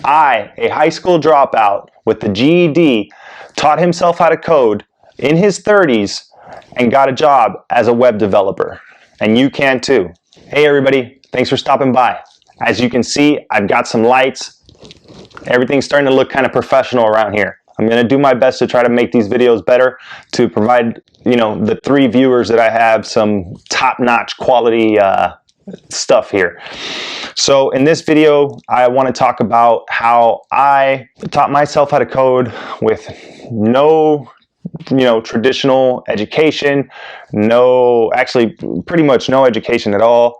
I, a high school dropout with the GED, taught himself how to code in his 30s and got a job as a web developer. And you can too. Hey everybody, thanks for stopping by. As you can see, I've got some lights. Everything's starting to look kind of professional around here. I'm going to do my best to try to make these videos better, to provide, the 3 viewers that I have some top-notch quality stuff here. So in this video, I want to talk about how I taught myself how to code with no traditional education, actually pretty much no education at all,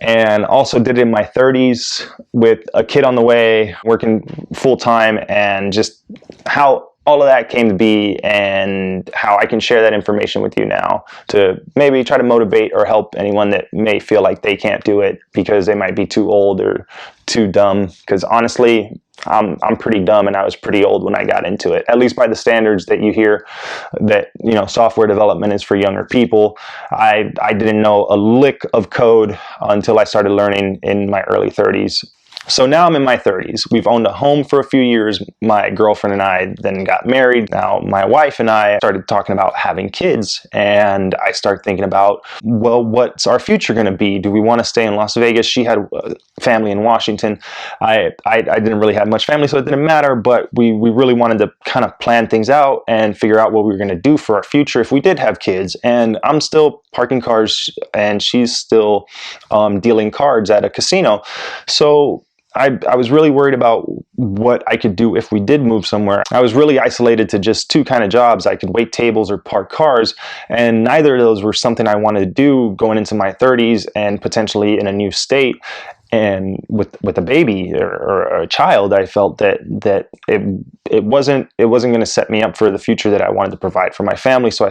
and also did it in my 30s with a kid on the way, working full-time, and just how all of that came to be and how I can share that information with you now to maybe try to motivate or help anyone that may feel like they can't do it because they might be too old or too dumb. Because honestly, I'm pretty dumb, and I was pretty old when I got into it, at least by the standards that you hear that, software development is for younger people. I didn't know a lick of code until I started learning in my early 30s. So now I'm in my 30s. We've owned a home for a few years. My girlfriend and I then got married. Now my wife and I started talking about having kids, and I started thinking about, well, what's our future going to be? Do we want to stay in Las Vegas? She had family in Washington. I didn't really have much family, so it didn't matter, but we really wanted to kind of plan things out and figure out what we were going to do for our future if we did have kids. And I'm still parking cars, and she's still dealing cards at a casino. So I was really worried about what I could do if we did move somewhere. I was really isolated to just 2 kind of jobs. I could wait tables or park cars, and neither of those were something I wanted to do going into my 30s and potentially in a new state. And with a baby or a child, I felt that it wasn't going to set me up for the future that I wanted to provide for my family. So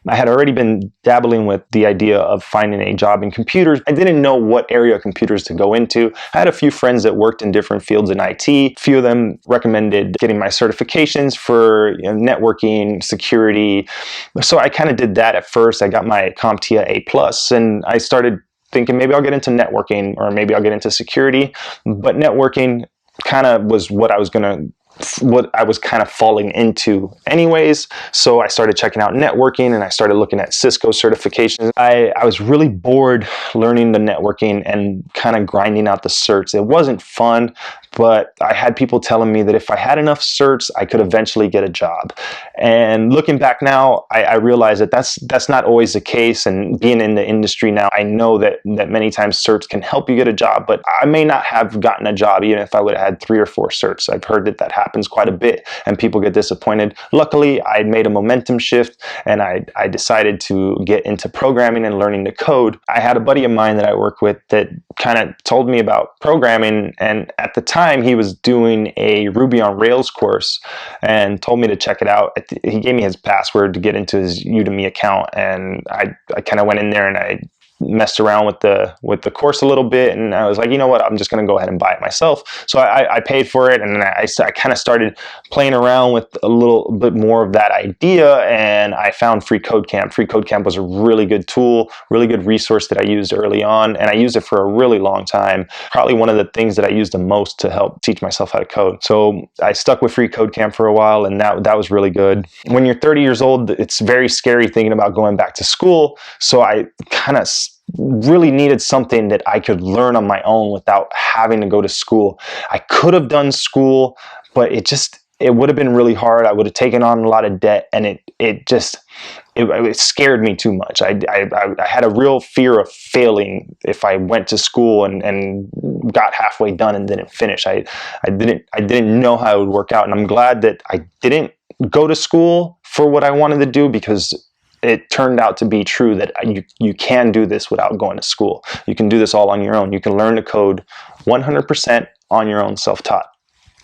I had already been dabbling with the idea of finding a job in computers. I didn't know what area of computers to go into. I had a few friends that worked in different fields in IT. A few of them recommended getting my certifications for networking, security. So I kind of did that at first. I got my CompTIA A+, and I started thinking maybe I'll get into networking or maybe I'll get into security. But networking kind of was what I was kind of falling into anyways. So I started checking out networking, and I started looking at Cisco certifications. I was really bored learning the networking and kind of grinding out the certs. It wasn't fun, but I had people telling me that if I had enough certs, I could eventually get a job. And looking back now, I realize that that's not always the case. And being in the industry now, I know that many times certs can help you get a job, but I may not have gotten a job even if I would have had 3 or 4 certs. I've heard that happens quite a bit, and people get disappointed. Luckily, I made a momentum shift, and I decided to get into programming and learning to code. I had a buddy of mine that I work with that kind of told me about programming, and at the time, he was doing a Ruby on Rails course and told me to check it out. He gave me his password to get into his Udemy account, and I kind of went in there and I messed around with the course a little bit, and I was like, you know what, I'm just going to go ahead and buy it myself. So I paid for it, and I kind of started playing around with a little bit more of that idea, and I found Free Code Camp. Free Code Camp was a really good tool, really good resource that I used early on, and I used it for a really long time. Probably one of the things that I used the most to help teach myself how to code. So I stuck with Free Code Camp for a while, and that was really good. When you're 30 years old, it's very scary thinking about going back to school. So I kind of really needed something that I could learn on my own without having to go to school. I could have done school, but it would have been really hard. I would have taken on a lot of debt, and it scared me too much. I had a real fear of failing if I went to school and got halfway done and didn't finish. I didn't know how it would work out, and I'm glad that I didn't go to school for what I wanted to do, because it turned out to be true that you can do this without going to school. You can do this all on your own. You can learn to code 100% on your own, self-taught.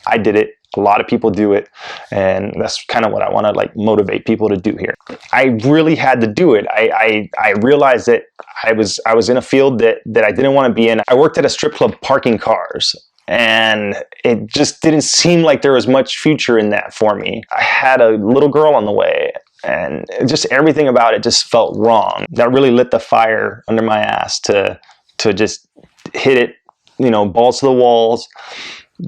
I did it. A lot of people do it, and that's kind of what I want to motivate people to do here. I really had to do it. I realized that I was in a field that I didn't want to be in. I worked at a strip club parking cars, and it just didn't seem like there was much future in that for me. I had a little girl on the way, and just everything about it just felt wrong. That really lit the fire under my ass to just hit it, balls to the walls,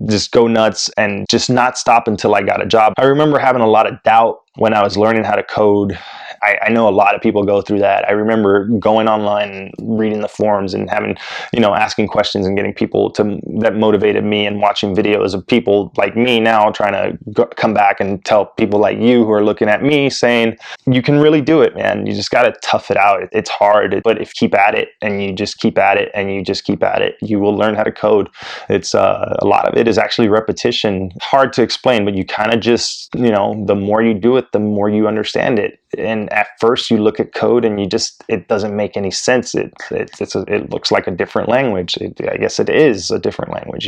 just go nuts and just not stop until I got a job. I remember having a lot of doubt when I was learning how to code. I know a lot of people go through that. I remember going online and reading the forums and having, asking questions and getting people that motivated me, and watching videos of people like me now trying to come back and tell people like you who are looking at me saying, you can really do it, man. You just got to tough it out. It's hard, but if you keep at it and you just keep at it and you just keep at it, you will learn how to code. It's a lot of it is actually repetition. Hard to explain, but you kind of just, the more you do it, the more you understand it. And at first you look at code and it doesn't make any sense. It looks like a different language. I guess it is a different language,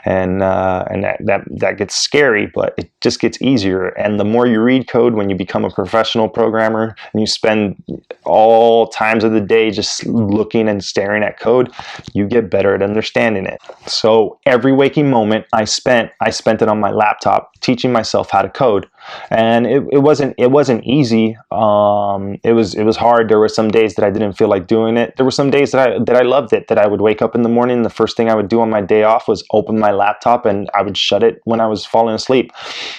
and that gets scary, but it just gets easier. And the more you read code, when you become a professional programmer and you spend all times of the day just looking and staring at code, you get better at understanding it. So every waking moment I spent it on my laptop teaching myself how to code. And it wasn't easy. It was hard. There were some days that I didn't feel like doing it. There were some days that I loved it, that I would wake up in the morning. The first thing I would do on my day off was open my laptop, and I would shut it when I was falling asleep.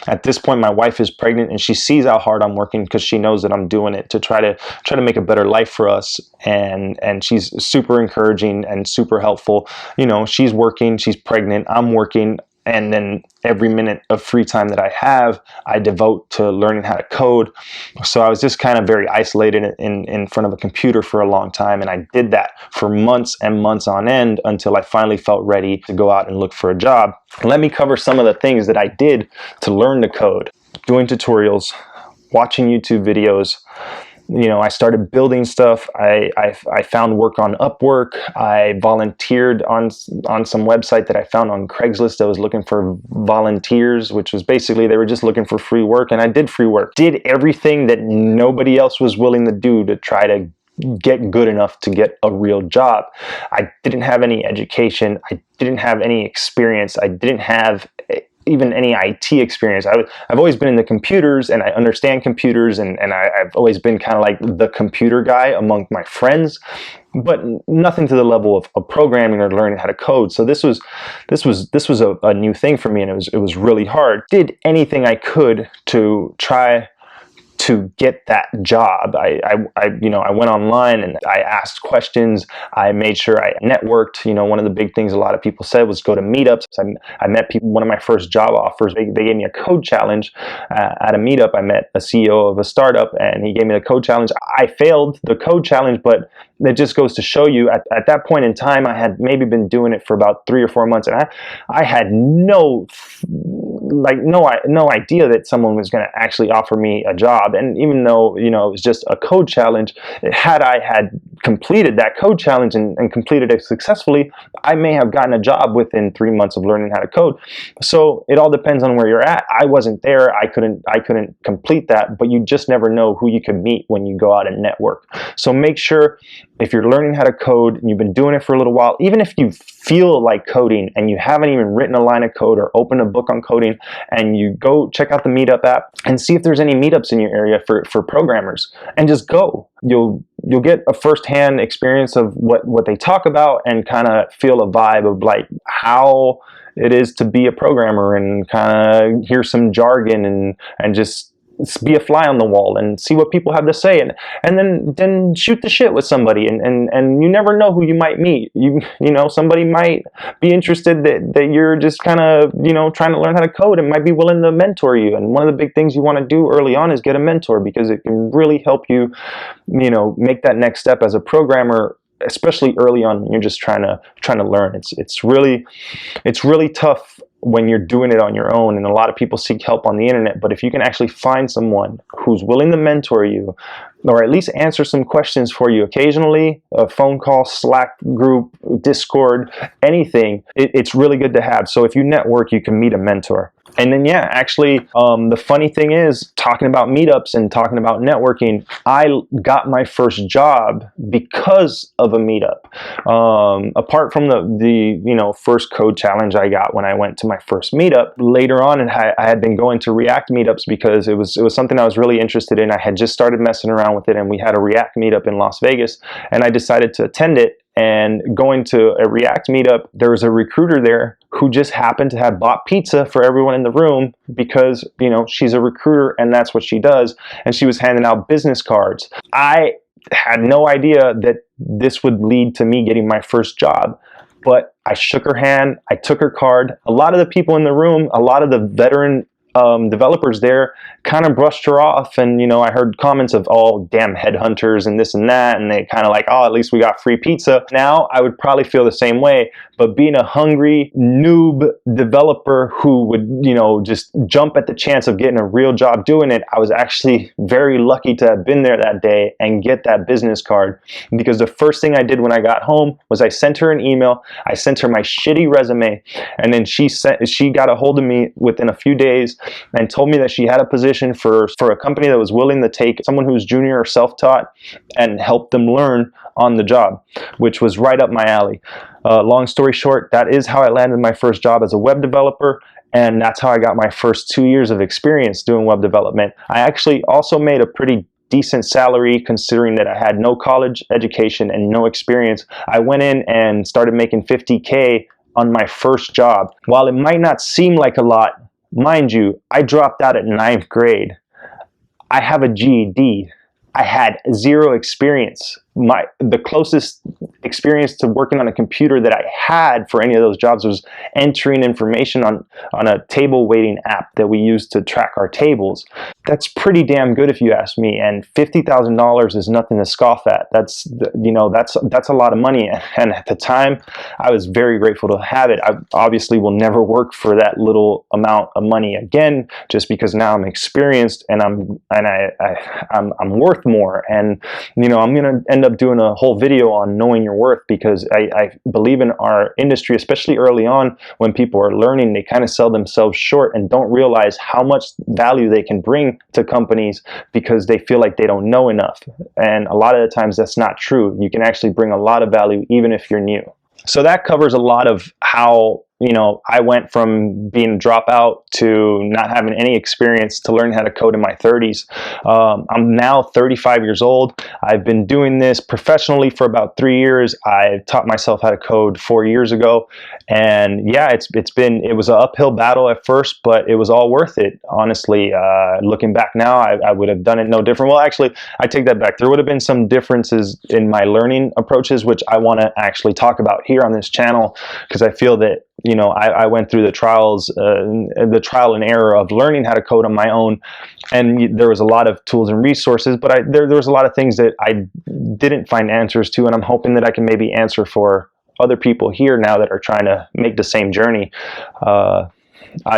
At this point, my wife is pregnant, and she sees how hard I'm working because she knows that I'm doing it to try to make a better life for us. And she's super encouraging and super helpful. She's working, she's pregnant, I'm working. And then every minute of free time that I have, I devote to learning how to code. So I was just kind of very isolated in front of a computer for a long time. And I did that for months and months on end until I finally felt ready to go out and look for a job. Let me cover some of the things that I did to learn to code. Doing tutorials, watching YouTube videos. I started building stuff. I found work on Upwork. I volunteered on some website that I found on Craigslist that was looking for volunteers, which was basically they were just looking for free work, and I did free work. Did everything that nobody else was willing to do to try to get good enough to get a real job. I didn't have any education. I didn't have any experience. I didn't have even any IT experience. I've always been in the computers, and I understand computers, and I've always been kind of like the computer guy among my friends, but nothing to the level of programming or learning how to code. So this was a new thing for me, and it was really hard. Did anything I could to try to get that job. I went online and I asked questions. I made sure I networked. One of the big things a lot of people said was go to meetups. I met people. One of my first job offers, they gave me a code challenge at a meetup. I met a CEO of a startup, and he gave me the code challenge. I failed the code challenge, but it just goes to show you at that point in time, I had maybe been doing it for about 3 or 4 months, and I had no idea that someone was going to actually offer me a job. And even though it was just a code challenge, had I had completed that code challenge and completed it successfully, I may have gotten a job within 3 months of learning how to code. So it all depends on where you're at. I wasn't there. I couldn't complete that, but you just never know who you could meet when you go out and network. So make sure, if you're learning how to code and you've been doing it for a little while, even if you feel like coding and you haven't even written a line of code or opened a book on coding, and you go check out the Meetup app and see if there's any meetups in your area for programmers, and just go. You'll get a firsthand experience of what they talk about, and kind of feel a vibe of like how it is to be a programmer, and kind of hear some jargon and just be a fly on the wall and see what people have to say, and then shoot the shit with somebody, and you never know who you might meet. Somebody might be interested that you're just kind of trying to learn how to code, and might be willing to mentor you. And one of the big things you want to do early on is get a mentor, because it can really help you make that next step as a programmer, especially early on when you're just trying to learn. It's really tough when you're doing it on your own, and a lot of people seek help on the internet. But if you can actually find someone who's willing to mentor you, or at least answer some questions for you occasionally, a phone call, Slack group, Discord, anything, it's really good to have. So if you network, you can meet a mentor. And then, the funny thing is, talking about meetups and talking about networking, I got my first job because of a meetup. Apart from the first code challenge I got when I went to my first meetup, later on, and I had been going to React meetups because it was something I was really interested in. I had just started messing around with it, and we had a React meetup in Las Vegas, and I decided to attend it. and going to a React meetup, there was a recruiter there who just happened to have bought pizza for everyone in the room because, you know, she's a recruiter and that's what she does. And she was handing out business cards. I had no idea that this would lead to me getting my first job. But I shook her hand, I took her card. A lot of the people in the room, a lot of the veteran developers there kind of brushed her off, and you know, I heard comments of, oh, damn headhunters and this and that, and they kind of like, oh, at least we got free pizza. Now I would probably feel the same way, but being a hungry noob developer who would, you know, just jump at the chance of getting a real job doing it, I was actually very lucky to have been there that day and get that business card, because the first thing I did when I got home was I sent her an email, I sent her my shitty resume, and then she got a hold of me within a few days and told me that she had a position for a company that was willing to take someone who's junior or self-taught and help them learn on the job, which was right up my alley. Long story short, that is how I landed my first job as a web developer, and that's how I got my first 2 years of experience doing web development. I actually also made a pretty decent salary considering that I had no college education and no experience. I went in and started making $50K on my first job. While it might not seem like a lot, mind you, I dropped out at 9th grade. I have a GED. I had zero experience. The closest experience to working on a computer that I had for any of those jobs was entering information on a table waiting app that we use to track our tables. That's pretty damn good if you ask me, and $50,000 is nothing to scoff at. That's, you know, that's a lot of money, and at the time I was very grateful to have it. I obviously will never work for that little amount of money again, just because now I'm experienced and I'm worth more, and you know, I'm gonna end up doing a whole video on knowing your worth, because I believe in our industry, especially early on when people are learning, they kind of sell themselves short and don't realize how much value they can bring to companies because they feel like they don't know enough. And a lot of the times that's not true. You can actually bring a lot of value even if you're new. So that covers a lot of how, you know, I went from being a dropout to not having any experience to learning how to code in my 30s. I'm now 35 years old. I've been doing this professionally for about 3 years. I taught myself how to code 4 years ago. And yeah, it was an uphill battle at first, but it was all worth it. Honestly, looking back now, I would have done it no different. Well, actually, I take that back. There would have been some differences in my learning approaches, which I want to actually talk about here on this channel, because I feel that, you know, I went through the trial and error of learning how to code on my own, and there was a lot of tools and resources, but there was a lot of things that I didn't find answers to, and I'm hoping that I can maybe answer for other people here now that are trying to make the same journey.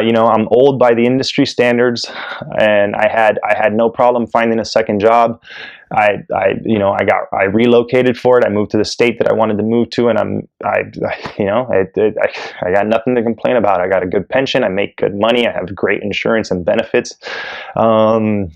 You know, I'm old by the industry standards, and I had no problem finding a second job. I relocated for it. I moved to the state that I wanted to move to, and I got nothing to complain about. I got a good pension. I make good money. I have great insurance and benefits. And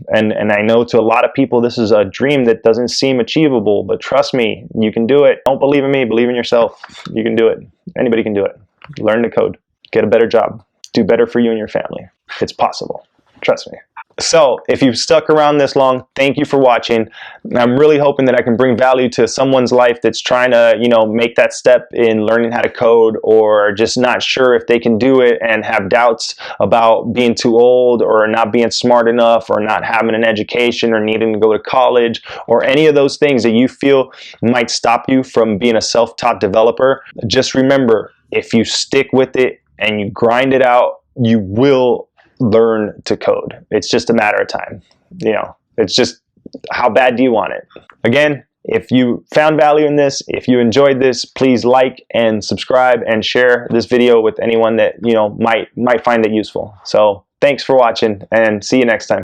I know to a lot of people this is a dream that doesn't seem achievable, but trust me, you can do it. Don't believe in me. Believe in yourself. You can do it. Anybody can do it. Learn to code. Get a better job. Do better for you and your family. It's possible. Trust me. So if you've stuck around this long, thank you for watching. I'm really hoping that I can bring value to someone's life that's trying to, you know, make that step in learning how to code, or just not sure if they can do it and have doubts about being too old, or not being smart enough, or not having an education, or needing to go to college, or any of those things that you feel might stop you from being a self-taught developer. Just remember, if you stick with it and you grind it out, you will learn to code. It's just a matter of time. You know, it's just, how bad do you want it? Again, if you found value in this, if you enjoyed this, please like and subscribe and share this video with anyone that, you know, might find it useful. So thanks for watching, and see you next time.